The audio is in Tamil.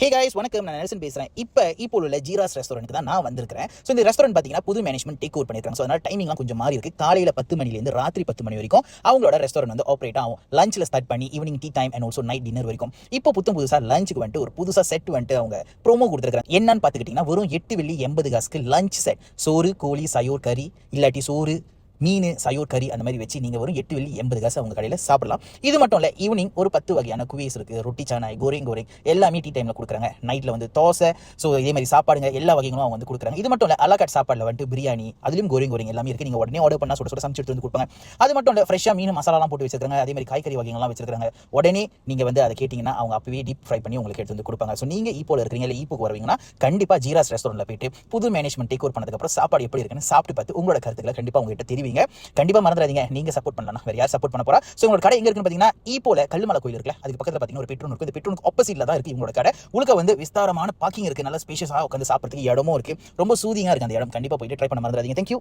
ஹே गाइस வணக்கம், நான் நெல்சன் பேசுறேன். இப்போ உள்ள ஜீராஸ் ரெஸ்டாரண்ட்க்கு தான் நான் வந்திருக்கிறேன். ஸோ இந்த ரெஸ்டாரண்ட் பார்த்தீங்கன்னா புது மேனேஜ்மெண்ட் டேக் ஓவர் பண்ணியிருக்காங்க. ஸோ அதனால டைமிங்லாம் கொஞ்சம் மாறி இருக்கு. காலையில் 10 மணிலேருந்து ராத்திரி 10 மணி வரைக்கும் அவங்களோட ரெஸ்டாரண்ட் வந்து ஆப்ரேட் ஆகும். லஞ்சில் ஸ்டார்ட் பண்ணி evening tea time and also night dinner வரைக்கும். இப்போ புதுசாக லஞ்சுக்கு வந்துட்டு ஒரு புதுசாக செட் வந்துட்டு அவங்க ப்ரோமோ கொடுத்துருக்காங்க. என்னன்னு பார்த்துக்கிட்டிங்கன்னா வெறும் 8 வெள்ளி 80 காசுக்கு லஞ்ச் செட். சோறு, கோழி, சயோர் கறி, இல்லாட்டி சோறு, மீன், சயோர் கறி அந்த மாதிரி வச்சு நீங்கள் வரும் 8 வெள்ளி 80 காசு அவங்க கடையில் சாப்பிடலாம். இது மட்டும் இல்லை, ஈவினிங் ஒரு 10 வகையான குவீஸ் இருக்குது. ரொட்டி சானாய், கோரிங் எல்லாமே டீ டைமில் கொடுக்குறாங்க. நைட்டில் வந்து தோசை, ஸோ இதே மாதிரி சாப்பாடுங்க எல்லா வகைகளும் அவங்க வந்து கொடுக்குறாங்க. இது மட்டும் இல்லை, அலகாட் சாப்பாடில் வந்துட்டு பிரியாணி, அதுலேயும் கோரிங் எல்லாமே இருக்குது. நீங்கள் உடனே ஆர்டர் பண்ணால் சுட சமைச்சு எடுத்து வந்து கொடுப்பாங்க. அது மட்டும் இல்லை, ஃப்ரெஷ்ஷாக மீன் மசாலாலாம் போட்டு வச்சிருக்காங்க. அதே மாதிரி காய்கறி வகைகள்லாம் வச்சிருக்காங்க. உடனே நீங்கள் வந்து அதை கேட்டிங்கன்னா அவங்க அப்பவே டீப் ஃப்ரை பண்ணி உங்களுக்கு எடுத்து வந்து கொடுப்பாங்க. ஸோ நீங்கள் இப்போல இருக்கிறீங்க, இல்லை இப்போக்கு வருவீங்கன்னா கண்டிப்பாக ஜீராஸ் ரெஸ்டாரண்ட்டில் போயிட்டு புது மேனேஜ்மெண்ட் டேக் ஓவர் பண்ணதுக்கப்புறம் சாப்பாடு எப்படி இருக்குன்னு சாப்பிட்டு பார்த்து உங்களோட கருத்துக்களை கண்டிப்பாக உங்ககிட்ட தெரிவிங்க. கண்டிப்பாக மறந்துடாதீங்க, நீங்க சப்போர்ட் பண்ணலாம், வேற யார் சப்போர்ட் பண்ண போறா? சோ உங்களோட கடை எங்க இருக்குன்னு பாத்தீங்கன்னா ஈப்போல கல்லுமலை கோயில் இருக்குல்ல, அதுக்கு பக்கத்துல பாத்தீங்கன்னா ஒரு பெட்ரோல் இருக்கு. இந்த பெட்ரோலுக்கு ஆப்போசிட்ல தான் இருக்கு இவங்களோட கடை. உங்களுக்கு வந்து விஸ்தாரமான பார்க்கிங் இருக்கு, நல்ல ஸ்பேஷியஸா உட்காந்து சாப்பிடுறதுக்கு இடமும் இருக்கு. ரொம்ப சூதிங்கா இருக்கு அந்த இடம். கண்டிப்பா போயிட்டு ட்ரை பண்ண மறந்துடாதீங்க. தேங்க்யூ.